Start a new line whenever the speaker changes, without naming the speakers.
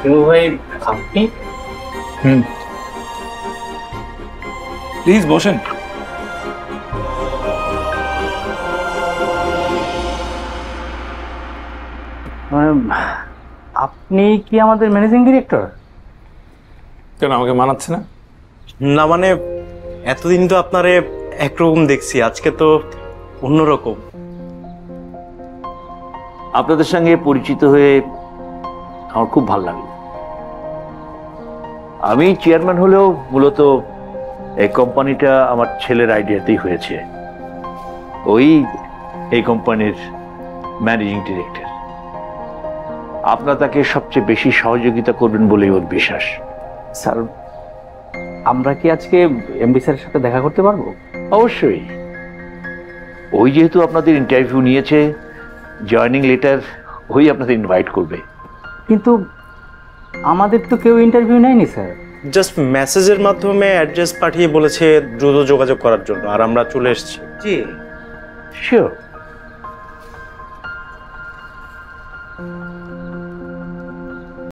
ভাই আপনি
প্লিজ বসেন।
আপনি কি আমাদের ম্যানেজিং ডিরেক্টর?
কেন আমাকে মানাচ্ছে না?
না মানে এতদিন তো আপনারে একরকম দেখছি, আজকে তো অন্যরকম।
আপনাদের সঙ্গে পরিচিত হয়ে আমার খুব ভালো লাগলো। আমি চেয়ারম্যান হলেও মূলত এই কোম্পানিটা আমার ছেলের আইডিয়াতেই হয়েছে। ওই এই কোম্পানির ম্যানেজিং ডিরেক্টর। আপনারা তাকে সবচেয়ে বেশি সহযোগিতা করবেন বলেই ওর বিশ্বাস।
স্যার, আমরা কি আজকে এমডি স্যারের সাথে দেখা করতে পারবো?
অবশ্যই। ওই যেহেতু আপনাদের ইন্টারভিউ নিয়েছে, জয়েনিং লেটার ওই আপনাদের ইনভাইট করবে।
কিন্তু আমাদের তো কেউ ইন্টারভিউ নেয়নি স্যার।
জাস্ট মেসেজের মাধ্যমে অ্যাড্রেস পাঠিয়ে বলেছে দ্রুত যোগাযোগ করার জন্য, আর আমরা চলে এসেছি।
জি শিওর।